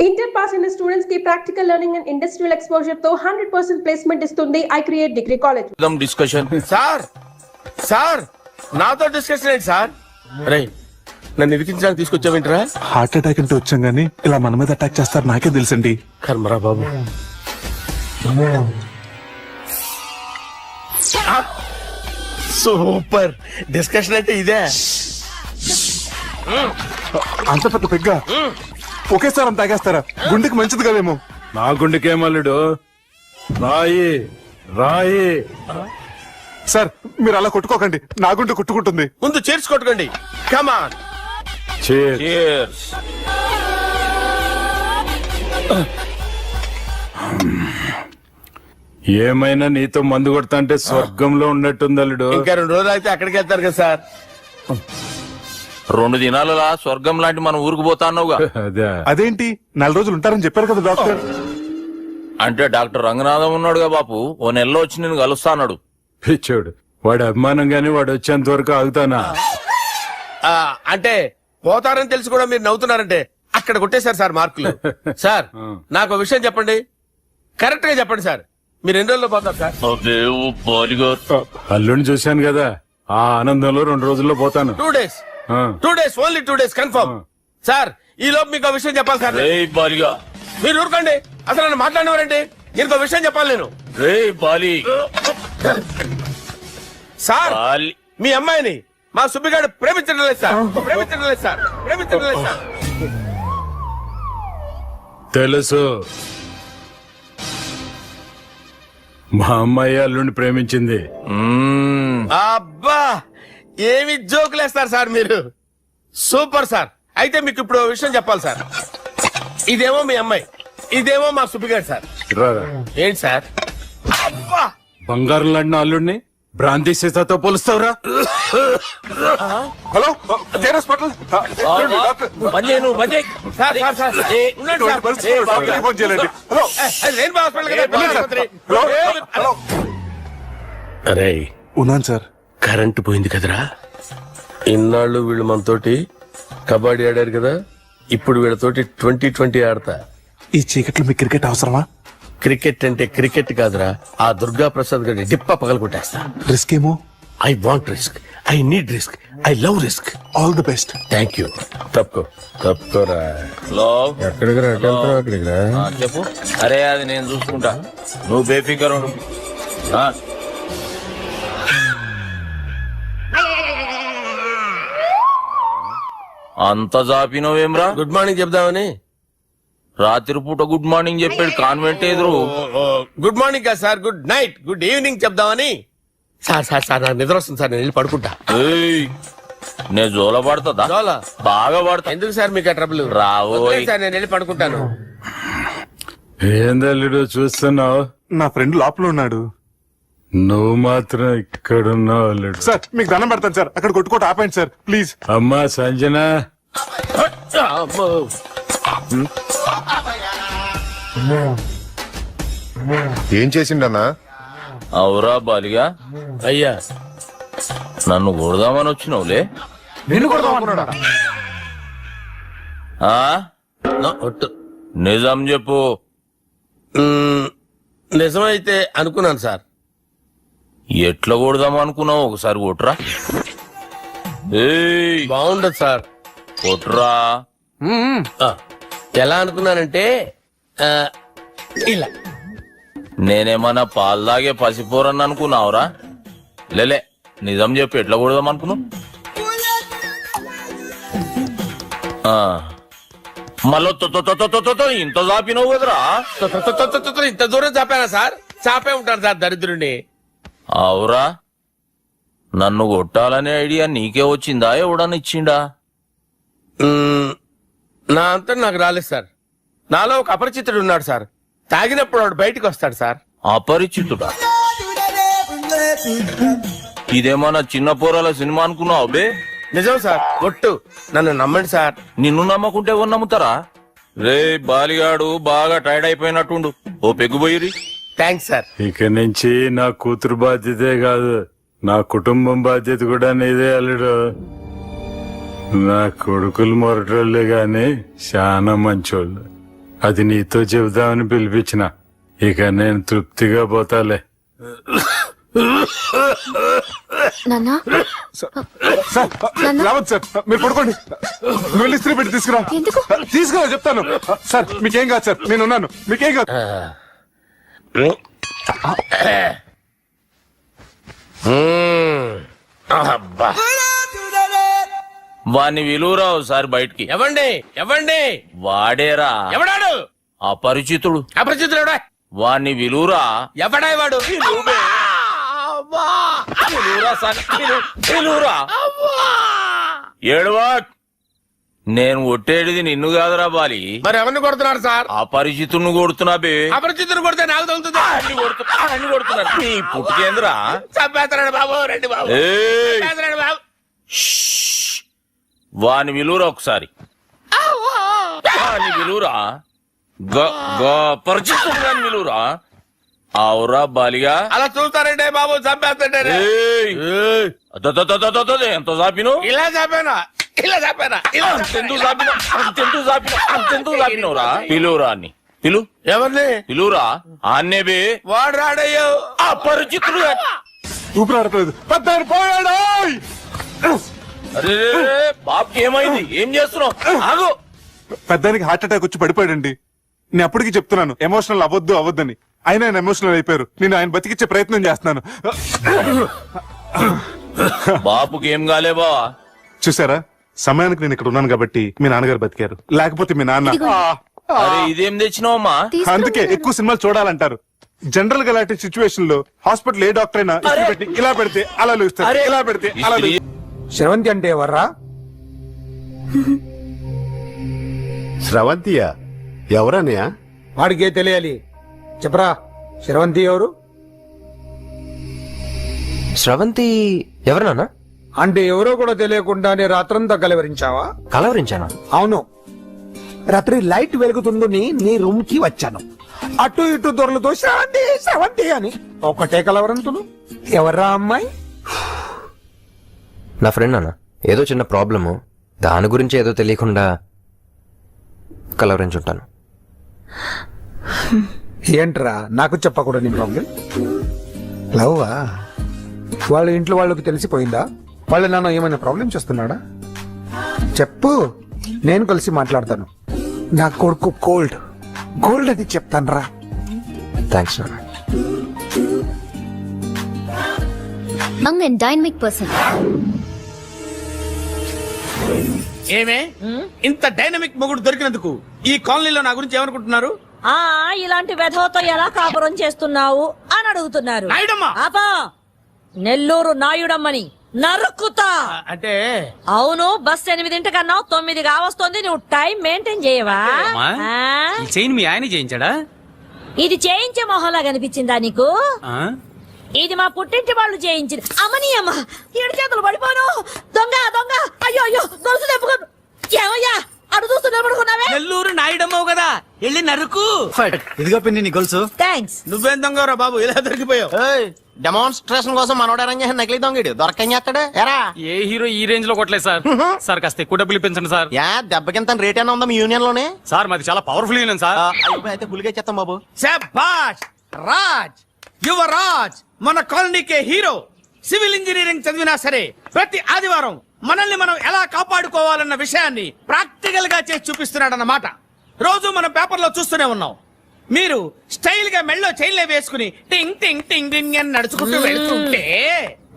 Inter pass అయిన students కి practical learning and industrial exposure తో 100% ప్లేస్మెంట్ ఇస్తుంది I create degree college. Discussion sir నాతో డిస్కషన్ ఏంటి సార్? రే నన్ను ఇరికించడానికి తీసుకొచ్చావేంట్రా? హార్ట్ అటాక్ అంటే వచ్చాం గానీ ఇలా మన మీద అటాక్ చేస్తారు నాకే తెలుసండి. కర్మరా బాబు. సూపర్ డిస్కషన్ అంటే ఇదే. అంత పెద్ద పెగ్గ ఒకేసారి అంత తాగేస్తారా? గుండెకి మంచిది కదేమో. నా గుండెకేమల్లుడు రాయి రాయి. సార్ మీరు అలా కొట్టుకోకండి, నా గుండె కొట్టుకుంటుంది. ముందు చేర్చి కొట్టుకోండి. కమాన్. Cheers. ఏమైనా నీతో మందు కొడతా అంటే స్వర్గంలో ఉన్నట్టుంది అల్లుడు. ఇంకా 2 రోజులు అయితే అక్కడికి వెళ్తారు కదా సార్. 2 దినాలలా స్వర్గం లాంటి మన ఊరికి పోతాన్నావుగా. అదే అదేంటి 4 రోజులు ఉంటారని చెప్పారు కదా డాక్టర్. అంటే డాక్టర్ రంగనాథం ఉన్నాడుగా బాపు, ఓ నెలలో వచ్చి నేను కలుస్తా అన్నాడు. పిచ్చోడు వాడి అభిమానం గాని వాడు వచ్చేంత వరకు ఆగుతానా? అంటే పోతారని తెలిసి కూడా మీరు నవ్వుతున్నారంటే అక్కడ కొట్టేశారు సార్ మార్కులు. సార్ నాకు ఒక విషయం చెప్పండి, కరెక్ట్ గా చెప్పండి సార్. మీరు ఎన్ని రోజుల్లో పోతారు సార్? అల్లుడిని చూశాను కదా, ఆ ఆనందంలో 2 రోజుల్లో పోతాను. 2 days. 2 days, only 2 days confirm. Sir ఈ లోపు మీకు విషయం చెప్పాలి సార్. మీరు ఊరుకోండి, అసలు నన్ను మాట్లాడినవారండి. నేను ఒక విషయం చెప్పాలి. నేను సార్ మీ అమ్మాయిని మా సుబ్బిగాడు ప్రేమించడం లేదు సార్. ప్రేమించడం లేదు సార్. ప్రేమించడం లేదు సార్. తెలుసు, మా అమ్మాయి అల్లుడిని ప్రేమించింది. అబ్బా ఏమి జోకులేస్తారు సార్ మీరు. Super sir. అయితే మీకు ఇప్పుడు ఓ విషయం చెప్పాలి సార్. ఇదేమో మీ అమ్మాయి, ఇదేమో మా సుబ్బిగాడు సార్. రారా. ఏంటి సార్? అబ్బా బంగారం లాంటి అల్లుడిని భ్రాంతి సీతతో పోలుస్తావురా? హలో హాస్పిటల్ ఫోన్ చేయాలండి. హలో అరే ఉన్నాను సార్. కరెంటు పోయింది కదరా. ఇన్నాళ్ళు వీళ్ళు మనతోటి కబడ్డీ ఆడారు కదా, ఇప్పుడు వీళ్ళతోటి 2020 ఆడతా. ఈ చీకట్లో మీకు క్రికెట్ అవసరమా? క్రికెట్ అంటే క్రికెట్ కాదురా, ఆ దుర్గా ప్రసాద్ గారి డిప్ప పగల కొట్టేస్తా. రిస్క్ ఏమో. I want risk, I need risk, I love risk. All the best. Thank you. తప్పుకోరా. ఎక్కడికి రా? అక్కడికి రా. చెప్పు. అరే అది నేను చూసుకుంటా, నువ్వు బేఫికర్ ఉండు. అంత జాపినవేమ్రా? గుడ్ మార్నింగ్ చెప్దామని. రాత్రి పూట గుడ్ మార్నింగ్ చెప్పాడు కాన్వెంట్ ఎదురు. గుడ్ మార్నింగ్ కాదు sir, good night, good evening చెప్దామని. సార్ సార్ సార్ నాకు నిద్ర వస్తుంది సార్, నేను వెళ్ళి పడుకుంటా. నేను జోల పడుతుందా? జోల బాగా పడతా. ఎందుకు సార్ మీకు ట్రబుల్? రావు సార్, నేను వెళ్ళి పడుకుంటాను. ఏందల్లుడు చూస్తున్నావు? నా ఫ్రెండ్ లోపల ఉన్నాడు. నువ్వు మాత్రం ఇక్కడున్నావు అల్లుడు. సార్ మీకు దండం పెడతాను సార్, అక్కడ కొట్టుకోట ఆపండి సార్ ప్లీజ్. అమ్మా సంజన, ఏం చేసిండన్నా? అవురా బాలిగా. అయ్యా నన్ను కొడదామని వచ్చినావులే. నిన్ను కొడదామనుకున్నాడా? నిజం చెప్పు. నిజమైతే అనుకున్నాను సార్. ఎట్లా కొడదాం అనుకున్నావు? ఒకసారి కొట్రా. బాగుండదు సార్. కొట్రా. ఎలా అనుకున్నానంటే ఇలా. నేనేమన్నా పాలు తాగే పసిపోరని అనుకున్నావురా? లేలే, నిజం చెప్పు, ఎట్లా కొడదాం అనుకున్నావు? మళ్ళీ ఇంత చాపినావు కదరా? ఇంత దూరం చాపానా సార్? చాపే ఉంటాను సార్ దరిద్రుడిని. అవురా, నన్ను కొట్టాలనే ఐడియా నీకే వచ్చిందా? ఎవడన్నా ఇచ్చిండా? నా అంతా నాకు రాలేదు సార్. నాలో ఒక అపరిచితుడు ఉన్నాడు సార్. తాగినప్పుడు వాడు బయటకు వస్తాడు సార్. అపరిచితుడా? ఇదేమన్నా చిన్న పోరాల సినిమా అనుకున్నావు బే? నిజం సార్, ఒట్టు, నన్ను నమ్మండి సార్. నిన్ను నమ్మకుంటే ఎవరు నమ్ముతారా? రే బాలిగాడు బాగా టైర్డ్ అయిపోయినట్టుండు, ఓ పెగ్గుపోయిరి. Thanks sir. ఇక నుంచి నా కూతురు బాధ్యతే కాదు, నా కుటుంబం బాధ్యత కూడా నీదే అల్లుడు. నా కొడుకులు మొరటోళ్ళే గాని చాలా మంచోళ్ళు. అది నీతో చెబుదామని పిలిపించిన. ఇక నేను తృప్తిగా పోతాలే. నాన్నా సార్ రావద్దు సార్, మీరు పడుకోండి. వెళ్ళి ఇస్త్రీ పెట్టి తీసుకురా. ఎందుకు? తీసుకురా చెప్తాను. సార్ మీకేం కాదు సార్, నేను ఉన్నాను, మీకేం కాదు. అబ్బా వాణ్ణి విలువరావు సార్ బయటికి. ఎవండి ఎవండి వాడేరా ఎవడాడు? అపరిచితుడు. అపరిచితుడు ఎవడా? వాణ్ణి విలువరా. ఎవడా వాడు? విలువరా సార్, విలువరా. ఏడవా. నేను ఒట్టేడిది నిన్ను కాదురా బాలి, మరి ఎవరిని కొడుతున్నారు సార్? అపరిచితుడిని కొడుతున్నా బే. అపరిచితుడు కొడితే నాకు తగులుతుంది. అన్ని కొడుతున్నారు. నీ పుట్టుకేంద్రా. చంపేస్తాడు బాబు, రండి బాబు, ఏయ్. చంపేస్తాడు బాబు. వాని విలువరా ఒకసారి. వాని విలువరా. పరిచితుడు గాని విలువరా. అవురా బాలిగా. అలా చూస్తారంటే బాబు, చంపేస్తాడే. ఏయ్. ఎంత చాపిను. ఇలా చంపానా, ఇలా చంపానా, ఇలా అంతెందుకు చాపిన, అంతెందుకు చాపిన, అంతెందుకు చాపినవురా. పిలువురా అన్ని పిలు. ఎవరిని? పిలువురా. ఆన్నే బే. వాడు రాడయ్యో. అపరిచితుడు. ఊపిరాడట్లేదు. పెద్ద పోయాడు. అరే బాబుకి ఏమైంది? ఏం చేస్తున్నావు? ఆగు. పెద్దానికి హార్ట్ అటాక్ వచ్చి పడిపోయాడండి. నేను అప్పటికి చెప్తున్నాను ఎమోషనల్ అవ్వద్దని. ఆయన ఎమోషనల్ అయిపోయారు. నేను ఆయన బతికిచ్చే ప్రయత్నం చేస్తున్నాను. బాబుకి ఏం కాలే బావా. చూసారా, సమయానికి నేను ఇక్కడ ఉన్నాను కాబట్టి మీ నాన్నగారు బతికారు. లేకపోతే మీ నాన్న. అరే ఇదేం తెచ్చినావమ్మా? అందుకే ఎక్కువ సినిమాలు చూడాలంటారు. జనరల్ గా ఇలాంటి సిచ్యువేషన్ లో హాస్పిటల్ ఏ డాక్టర్ అయినా ఇస్త్రీ పెట్టి ఇలా పెడితే అలా లూస్తారు, ఇలా పెడితే అలా లూస్తారు. శ్రవంతి అంటే ఎవర్రా? స్రవంతియా? ఎవరన్నయ్య? వాడికే తెలియాలి. చెప్పరా, శ్రవంతి ఎవరు? స్రవంతి ఎవరు నాన్న? అంటే ఎవరో కూడా తెలియకుండానే రాత్రంతా కలవరించావా? కలవరించానా? అవును, రాత్రి లైట్ వెలుగుతుందని నీ రూమ్ కి వచ్చాను. అటు ఇటు దొరలతో శ్రవంతి శ్రవంతి అని ఒకటే కలవరంతులు. ఎవర్రా అమ్మాయి? నా ఫ్రెండ్ నాన్న. ఏదో చిన్న ప్రాబ్లము, దాని గురించి ఏదో తెలియకుండా కలవరించుంటాను. ఏంట్రా నాకు చెప్పకూడదు నీ ప్రాబ్లం? లవ్వా? వాళ్ళ ఇంట్లో వాళ్ళకి తెలిసిపోయిందా? వాళ్ళ నాన్న ఏమైనా ప్రాబ్లం చేస్తున్నాడా? చెప్పు, నేను కలిసి మాట్లాడతాను. నా కొడుకు గోల్డ్ అది చెప్తాను రా. థ్యాంక్స్ నాన్న. Young and dynamic person. ఏమే ఇంత డైనమిక్ మొగుడు దొరికినందుకు ఈ కాలనీలో నా గురించి ఏమనుకుంటున్నారు? ఇలాంటి వెధవతో ఎలా కాపురం చేస్తున్నావు అని అడుగుతున్నారు. నాయుడమ్మ. ఆపా, నెల్లూరు నాయుడమ్మని నరుక్కుతా. అంటే అవును, బస్ 8 కన్నా 9 కావస్తుంది. నువ్వు టైం మెయింటైన్ చేయవా? చైన్ మీ ఆయన చేయించాడా? ఇది చేయించే మొహంలా కనిపించిందా నీకు? ఇది మా పుట్టింటి వాళ్ళు చేయించింది. అమ్మని అమ్మ, 7 చేతులు పడిపోను. దొంగ దొంగ, అయ్యో అయ్యో, గొలుసు తెప్పుకోను. ఏమయ్యా అడు చూస్తున్నా పడుకున్నావే? నెల్లూరు నాయుడమ్మవు కదా, వెళ్ళి నరుకు. ఇదిగో పిన్ని నీ గొలుసు. థ్యాంక్స్. నువ్వేం దొంగరా బాబు, ఇలా దొరికిపోయావు? డెమాన్స్ట్రేషన్ కోసం మనోడు అరేంజ్ చేసిన నకిలీ దొంగడు దొరకని చేస్తాడు. ఎరా ఏ హీరో ఈ రేంజ్ లో కొట్టలేదు సార్. సార్ కాస్త ఎక్కువ డబ్బులు ఇప్పించండి సార్. యా దెబ్బకింత రేట్ అయినా ఉందా మీ యూనియన్ లోనే? సార్ మాది చాలా పవర్ఫుల్ యూనియన్ సార్. అయితే ఫుల్గా చేస్తాం బాబు. శభాష్ రాజ్, యువరాజ్, మన కాలనీకే హీరో. సివిల్ ఇంజనీరింగ్ చదివినా సరే ప్రతి ఆదివారం మనల్ని మనం ఎలా కాపాడుకోవాలన్న విషయాన్ని ప్రాక్టికల్ గా చేసి చూపిస్తున్నాడన్నమాట. రోజు మనం పేపర్లో చూస్తూనే ఉన్నాం. మీరు స్టైల్ గా మెళ్ళో చైన్లే వేసుకుని టింగ్ టింగ్ టింగ్ టింగ్ అని నడుచుకుంటూ వెళ్తుంటే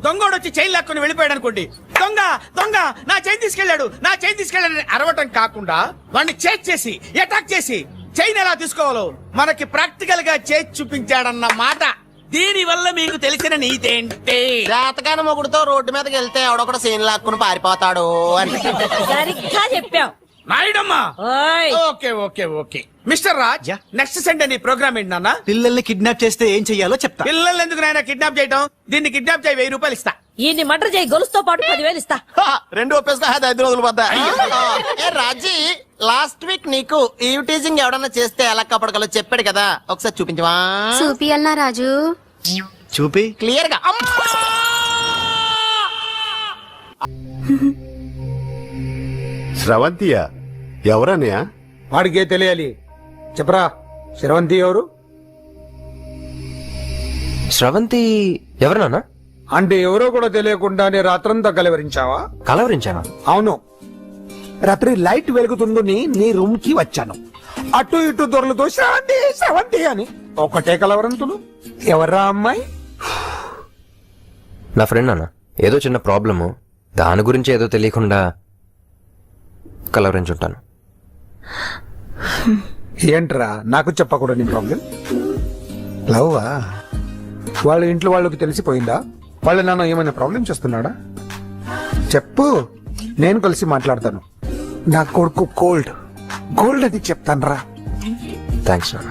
దొంగోడు వచ్చి చైన్ లాక్కుని వెళ్ళిపోయాడు అనుకోండి. దొంగ దొంగ నా చైన్ తీసుకెళ్లాడు, నా చైన్ తీసుకెళ్లాడని అరవటం కాకుండా వాడిని చేజ్ చేసి అటాక్ చేసి చైన్ ఎలా తీసుకోవాలో మనకి ప్రాక్టికల్ గా చేసి చూపించాడన్న మాట. దీని వల్ల మీకు తెలిసిన నీతేంటి? జాతకాన మొగుడుతో రోడ్డు మీదకి వెళ్తే ఎవడొకడు సీన్ లాక్కుని పారిపోతాడు అని. సరిగ్గా చెప్పావు నాయుడమ్మా. ఓయ్. Okay okay okay mister Raj, next Sunday నీ ప్రోగ్రామ్ ఏంటి నాన్న? పిల్లల్ని కిడ్నాప్ చేస్తే ఏం చెయ్యాలో చెప్తా. పిల్లల్ని ఎందుకు నాయన కిడ్నాప్ చేయటం? దీన్ని కిడ్నాప్ చేయి, 1000 రూపాయలు ఇస్తా. ఈయన్ని మర్డర్ చేయి, గొలుసుతో పాటు 10,000 ఇస్తా. రెండు ఒప్పేసుకో, 5 రోజులు పడ్డా. రాజీ, లాస్ట్ వీక్ నీకు ఈవ్ టీజింగ్ ఎవడన్నా చేస్తే ఎలా కాపాడగలో చెప్పాడు కదా, ఒకసారి చూపించవా? చూపియల్నా రాజు? చూపి క్లియర్ గా. స్రవంతియా? ఎవరన్నయ్య? వాడికే తెలియాలి. చెప్పరా, శ్రవంతి ఎవరు? స్రవంతి ఎవరు నాన్న? అంటే ఎవరో కూడా తెలియకుండానే రాత్రంతా కలవరించావా? కలవరించానా? అవును, రాత్రి లైట్ వెలుగుతుందని నీ రూమ్ కి వచ్చాను. అటు ఇటు దొరలతో శ్రవంతి శ్రవంతి అని ఒకటే కలవరంతులు. ఎవర్రా అమ్మాయి? నా ఫ్రెండ్ నాన్న, ఏదో చిన్న ప్రాబ్లము, దాని గురించి ఏదో తెలియకుండా కలవరించుంటాను. ఏంట్రా నాకు చెప్పకూడదు నీ ప్రాబ్లం? లవ్వా? వాళ్ళ ఇంట్లో వాళ్ళకి తెలిసిపోయిందా? వాళ్ళ నాన్న ఏమైనా ప్రాబ్లం చేస్తున్నాడా? చెప్పు, నేను కలిసి మాట్లాడతాను. నా కొడుకు కోల్డ్ గోల్డ్ అది చెప్తాను రా. థ్యాంక్స్ నాన్న.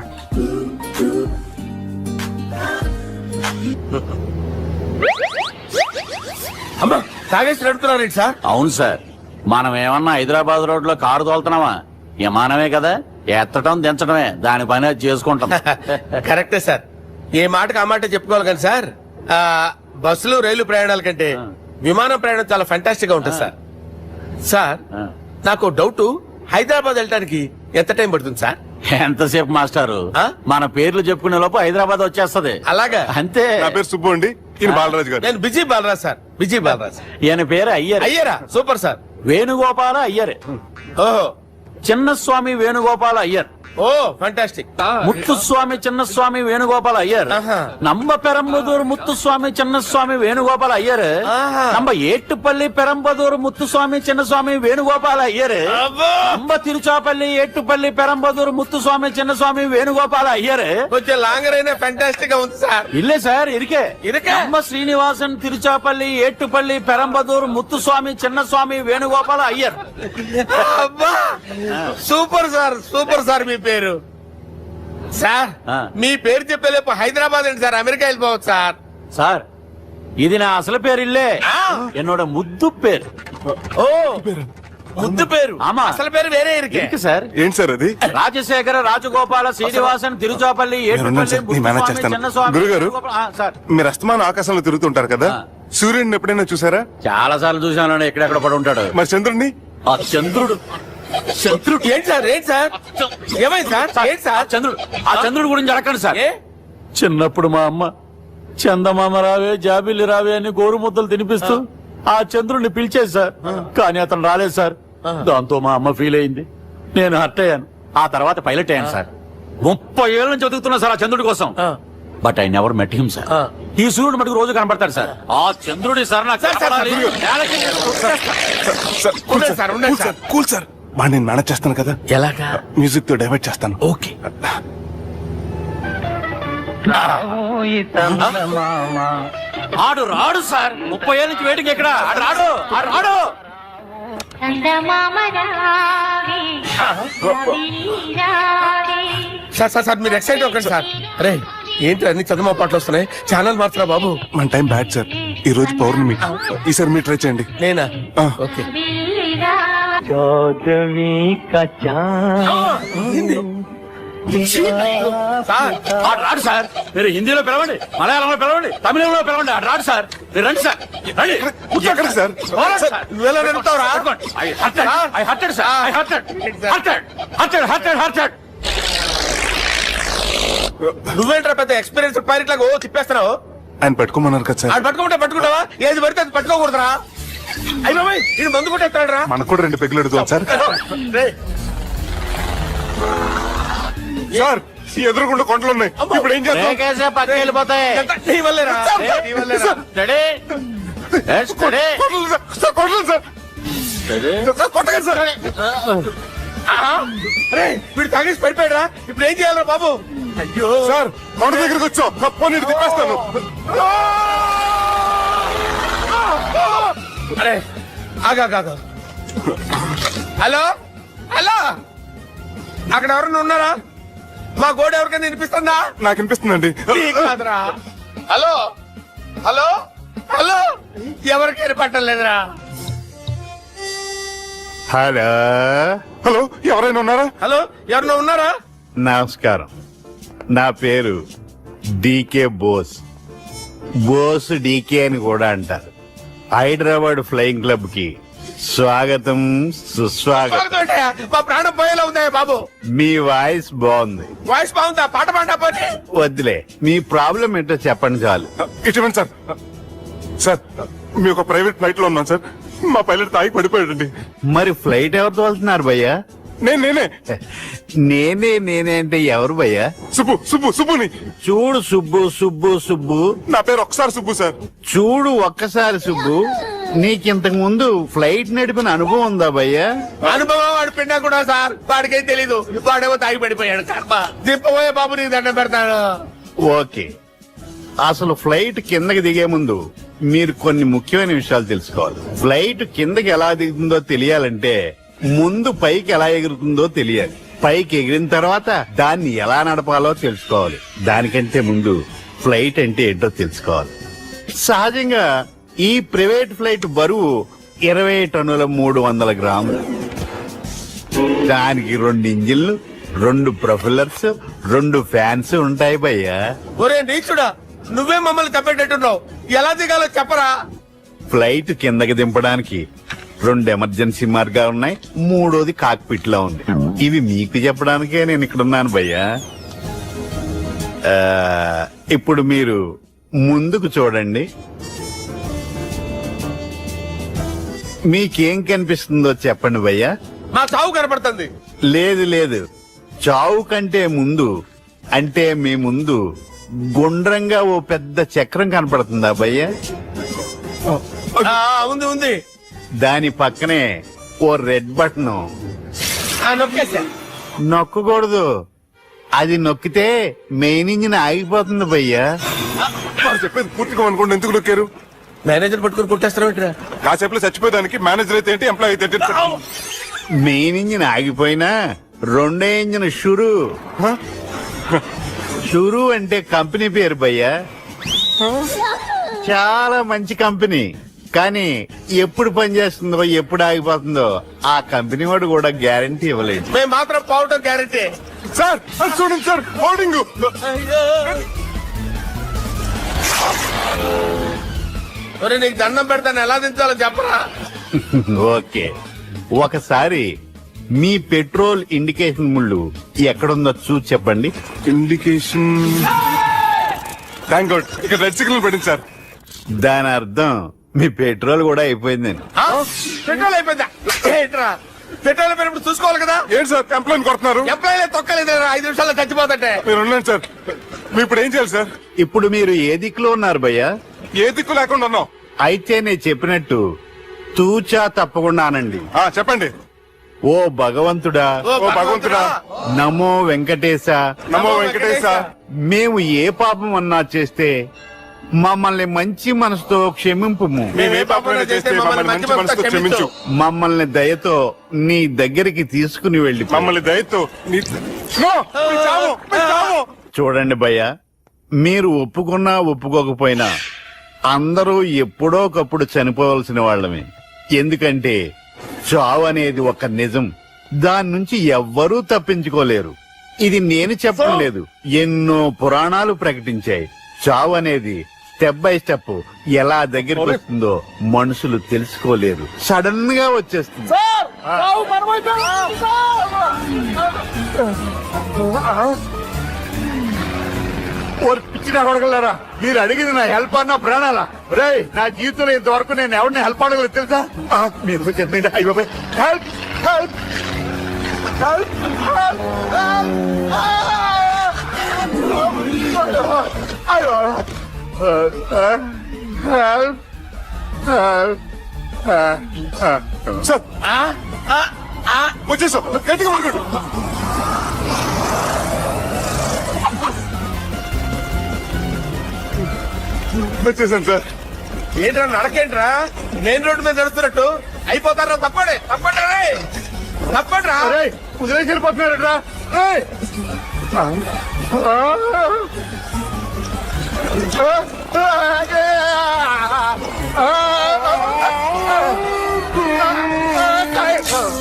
అమ్మా తాగేసి నడుపుతున్నారేంటి సార్? అవును సార్, మనం ఏమన్నా హైదరాబాద్ రోడ్ లో కారు తోలుతున్నావా? విమానమే కదా, ఎత్తడం దించడమే, దాని పని అది చేసుకుంటాం. కరెక్టే సార్, ఏ మాటకు ఆ మాట చెప్పుకోవాలి కానీ సార్, బస్సులు రైలు ప్రయాణాల కంటే విమానం ప్రయాణం చాలా ఫంటాస్టిక్ గా ఉంటుంది సార్. సార్ నాకు డౌట్, హైదరాబాద్ వెళ్ళడానికి ఎంత టైం పడుతుంది సార్? ఎంతసేపు మాస్టారు, మన పేర్లు చెప్పుకునే లోపు హైదరాబాద్ వచ్చేస్తది. అలాగా? అంతే. నా పేరు సుబ్బు అండి, ఈయన బాలరాజు గారు. నేను busy Balaraj sir, busy Balaraj. ఈయన పేరు అయ్యర్. అయ్యరా? Super sir. వేణుగోపాల అయ్యర్. ఓహో, చిన్నస్వామి వేణుగోపాల అయ్యర్. Oh fantastic. ముత్తుస్వామి చిన్నస్వామి వేణుగోపాల అయ్యర్. நம்ம பெரம்பதூர் முத்துசுவாமி சின்னசுவாமி வேணுகோபால ஐயர். நம்ம ஏட்டுப்பள்ளி பெரம்பதூர் முத்துசுவாமி சின்னசுவாமி வேணுகோபால ஐயர். நம்ம తిరుచాపల్లి ఏట్టుపల్లి పెరంబదూర్ ముత్తుస్వామి చిన్నస్వామి వేణుగోపాల అయ్యర్. కొంచెం లాంగర్ అయినా ఫంటాస్టిక్ గా ఉంది సార్. ఇల్లే సార్ ఇరికే நம்ம శ్రీనివాసన్ తిరుచాపల్లి ఏట్టుపల్లి పెరంబదూర్ ముత్తుస్వామి చిన్నస్వామి వేణుగోపాల అయ్యర్. అబ్బా సూపర్ సార్, సూపర్ సార్. మీ పేరు సార్, మీ పేరు చెప్పేలేపు హైదరాబాద్ అండి సార్, అమెరికా వెళ్ళిపోవచ్చు సార్. సార్ ఇది నా అసలు పేరు ఇల్లే, ఎన్నోడ ముద్దు పేరు. ఓ ముద్దు పేరు? ఆమా, అసలు పేరు వేరే ఇருக்கு సార్. ఏంటి సార్ అది? రాజశేఖర రాజగోపాల శ్రీనివాసన్ తిరుచాపల్లి ఏట్టుపల్లి ముత్తుస్వామి గురుగారు, సార్ మీరు అస్తమానం ఆకాశంలో తిరుగుతుంటారు కదా, సూర్యుడిని ఎప్పుడైనా చూసారా? చాలా సార్లు చూసాను, ఎక్కడెక్కడ పడి ఉంటాడు. మరి చంద్రుడిని? ఆ చంద్రుడు ఏంటి సార్, ఏంటి సార్, ఏమైంది సార్? ఏంటి సార్ చంద్రుడు? ఆ చంద్రుడు గురించి అడగండి సార్. చిన్నప్పుడు మా అమ్మ చందమామ రావే జాబిల్లి రావే అని గోరు ముద్దలు తినిపిస్తూ ఆ చంద్రుడిని పిలిచేది సార్, కానీ అతను రాలేదు సార్. దాంతో మా అమ్మ ఫీల్ అయింది, నేను హర్ట్ అయ్యాను. ఆ తర్వాత పైలట్ అయ్యాను సార్. 30 ఏళ్ళ నుంచి చదువుతున్నా సార్ ఆ చంద్రుడి కోసం. But I never met him sir. ఈ సూర్యుడు మటుకు రోజు కనబడతాడు సార్. ఆ చంద్రుడి సార్ నాకు కూల్ సార్, వాడిని నేను మేనేజ్ చేస్తాను కదా. ఎలాగా? మ్యూజిక్ తో డైవర్ట్ చేస్తాను. ఓకే. ఆడు రాడు సార్, 30 ఏళ్ళ నుంచి వెయిటింగ్ ఎక్కడ? ఆడు రాడు, ఆడు రాడు. సార్ సార్ సార్ మీరు ఎక్సైట్ అవ్వకండి సార్. అరే ఏంటి అన్ని చదువు పాటలు వస్తున్నాయి, ఛానల్ మార్చరా బాబు. మన టైం బ్యాడ్ సార్, ఈ రోజు పౌర్ణమి. ఈసారి మీరు ట్రై చేయండి. నేనా? ఓకే. సార్ ఆడు రాడు సార్, మీరు హిందీలో పిలవండి, మలయాళంలో పిలవండి, తమిళంలో పిలవండి, ఆడు రాడు సార్. మీరు రండి సార్, రండి. ఎక్కడికి సార్? నువ్వెలా నడుపుతావురా? నువ్వేంట్రా పెద్ద ఎక్స్పీరియన్స్ పైరెట్ లాగా ఓ తిప్పేస్తున్నావు? ఆయన పట్టుకోమన్నారు కదా సార్. ఆడు పట్టుకుంటే పట్టుకుంటావా? ఏది పడితే అది పట్టుకోకూడదురా. అయ్యి బాబాయ్, ఇది మందు కొట్టేస్తాడు రా. మనకు కూడా 2 పెగ్గులు అడుగుతాం సార్. సార్ ఎదురుకుండా కొండలు ఉన్నాయి, ఇప్పుడు ఏం చేస్తాం? పక్కకి వెళ్ళిపోతాయి. నీ వల్లేరా, నీ వల్లేరా. కొట్టగా సార్. అరే వీడు తాగేసి పడిపోయాడా, ఇప్పుడు ఏం చేయాలరా బాబు? అయ్యో సార్, కొండ దగ్గరికి వచ్చాం, పోనీ తిప్పేస్తాను. అరే ఆగా. హలో హలో, అక్కడ ఎవరన్నా ఉన్నారా? మా గోడ ఎవరికైనా వినిపిస్తుందా? నాకు వినిపిస్తుందండి. కాదురా. హలో హలో హలో, ఎవరికైనా పట్టలేదురా. హలో హలో, ఎవరైనా ఉన్నారా? హలో ఎవరన్నా ఉన్నారా? నమస్కారం, నా పేరు డీకే బోస్. బోస్ డీకే అని కూడా అంటారు. హైదరాబాద్ ఫ్లయింగ్ క్లబ్ కి స్వాగతం సుస్వాగతం. మా ప్రాణం పోయేలా ఉందా బాబు? మీ వాయిస్ బాగుంది. వాయిస్ బాగుందా? పాట పాడా పోనీ. వద్దులే, మీ ప్రాబ్లం ఏంటో చెప్పండి చాలు. ఇటువంటి సార్ సార్ మీ ఒక ప్రైవేట్ ఫ్లైట్ లో ఉన్నాం సార్. మా పైలట్ తాగి పడిపోయాడండి. మరి ఫ్లైట్ ఎవరితో వెళ్తున్నారు భయ్యా? నేనే నేనే అంటే ఎవరు భయ్యా? సుబ్బుని. చూడు సుబ్బు నా పేరు ఒకసారి సుబ్బు సార్. చూడు ఒక్కసారి సుబ్బు, నీకింతకు ముందు ఫ్లైట్ నడిపిన అనుభవం ఉందా భయ్యా? అనుభవం వాడు పిండా కూడా సార్, వాడికేం తెలీదు. వాడేమో తాగి పడిపోయాడు. కర్మ దిప్పబోయే బాబు, నీకు దండం పెడతాడు. ఓకే, అసలు ఫ్లైట్ కిందకి దిగే ముందు మీరు కొన్ని ముఖ్యమైన విషయాలు తెలుసుకోవాలి. ఫ్లైట్ కిందకి ఎలా దిగుతుందో తెలియాలంటే ముందు పైకి ఎలా ఎగురుతుందో తెలియాలి. పైకి ఎగిరిన తర్వాత దాన్ని ఎలా నడపాలో తెలుసుకోవాలి. దానికంటే ముందు ఫ్లైట్ అంటే ఏంటో తెలుసుకోవాలి. సహజంగా ఈ ప్రైవేట్ ఫ్లైట్ బరువు 20 టన్నుల 300 గ్రాములు. దానికి 2 ఇంజిన్లు, 2 ప్రొఫెల్లర్స్, 2 ఫ్యాన్స్ ఉంటాయి భయ్యా. ఒరే నీచుడా, నువ్వే మమ్మల్ని తప్పేటట్టున్నావు. ఎలా దిగాలో చెప్పరా? ఫ్లైట్ కిందకి దింపడానికి 2 ఎమర్జెన్సీ మార్గాలు ఉన్నాయి, 3వది కాక్పిట్ లో ఉంది. ఇవి మీకు చెప్పడానికే నేను ఇక్కడ ఉన్నాను భయ్యా. ఇప్పుడు మీరు ముందుకు చూడండి. మీకేం కనిపిస్తుందో చెప్పండి భయ్యా. మా చావు కనపడుతుంది. లేదు, చావు కంటే ముందు అంటే మీ ముందు గుండ్రంగా ఓ పెద్ద చక్రం కనపడుతుందా భయ్యా? ఉంది. దాని పక్కనే ఓ రెడ్ బటన్. నొక్కేసా. నొక్కకూడదు, అది నొక్కితే మెయిన్ ఇంజిన్ ఆగిపోతుంది భయ్యా. చెప్పేది పూర్తిగా అనుకోండి. ఎందుకు నొక్కారు? మేనేజర్ పట్టుకుని కొట్టేస్తారా? కాసేపులో చచ్చిపోయేదానికి మేనేజర్ అయితే ఏంటి, ఎంప్లాయ్ అయితే ఏంటి? మెయిన్ ఇంజిన్ ఆగిపోయినా రెండో ఇంజిన్ షురు అంటే కంపెనీ పేరు భయ్యా. చాలా మంచి కంపెనీ, కానీ ఎప్పుడు పనిచేస్తుందో ఎప్పుడు ఆగిపోతుందో ఆ కంపెనీ వాడు కూడా గ్యారంటీ ఇవ్వలేదు. మేము మాత్రం పోవటం గ్యారంటీ. సార్ చూడండి సార్, హోర్డింగ్. ఒరే నీకు దండం పెడతాను, ఎలా దించాలో చెప్పరా? ఓకే, ఒకసారి మీ పెట్రోల్ ఇండికేషన్ ముళ్ళు ఎక్కడుందో చూసి చెప్పండి. ఇండికేషన్. థ్యాంక్ గాడ్, ఇక్కడ రెడ్ సిగ్నల్ పడింది సార్. దాని అర్థం మీ పెట్రోల్ కూడా అయిపోయిందని. పెట్రోల్ అయిపోయిందా? ఏంట్రా పెట్రోల్ అయిపోయినప్పుడు చూసుకోవాలి కదా. ఏంటి సార్ ఎంప్లాయ్ కొడుతున్నారు? ఎంప్లాయీ తొక్కలేదు, 5 నిమిషాల్లో చచ్చిపోతుంటే. మీరు ఉన్నాను సార్. మీరు ఇప్పుడు ఏం చేయాలి సార్? ఇప్పుడు మీరు ఏ దిక్కులో ఉన్నారు భయ్యా? ఏ దిక్కు లేకుండా ఉన్నాం. అయితే నేను చెప్పినట్టు తూచా తప్పకుండా అనండి. చెప్పండి. ఓ భగవంతుడా, ఓ భగవంతుడా, నమో వెంకటేశ, నమో వెంకటేశ. మేము ఏ పాపం అన్నా చేస్తే మమ్మల్ని మంచి మనసుతో క్షమింపుము. మేమే పాపమైనా చేస్తే మమ్మల్ని మంచి మనసుతో క్షమించు. మమ్మల్ని దయతో నీ దగ్గరికి తీసుకుని వెళ్ళి మమ్మల్ని దయతో చూడండి భయ్య, మీరు ఒప్పుకున్నా ఒప్పుకోకపోయినా అందరూ ఎప్పుడో ఒకప్పుడు చనిపోవలసిన వాళ్ళమే. ఎందుకంటే చావు అనేది ఒక నిజం, దాని నుంచి ఎవ్వరూ తప్పించుకోలేరు. ఇది నేను చెప్పడం లేదు, ఎన్నో పురాణాలు ప్రకటించాయి. చావు అనేది స్టెప్ బై స్టెప్ ఎలా దగ్గరికి వస్తుందో మనుషులు తెలుసుకోలేరు, సడన్ గా వచ్చేస్తుంది. పిచ్చినా కొడగలరా, మీరు అడిగింది నా హెల్ప్ అన్న ప్రాణాలా? రే, నా జీవితంలో ఇంతవరకు నేను ఎవరిని హెల్ప్ అడగలేదు తెలుసా? మీరు చెప్పండి. హెల్ప్ హెల్ప్ హెల్ప్ సార్ వచ్చేసాం. గట్టిగా పడుకోండి. వచ్చేసాను సార్. ఏంట్రా నడకేంట్రా, మెయిన్ రోడ్డు మీద నడుస్తున్నట్టు అయిపోతారా? తప్పండి తప్పండి తప్పండి రా. కుదిరేసి వెళ్ళిపోతున్నారా?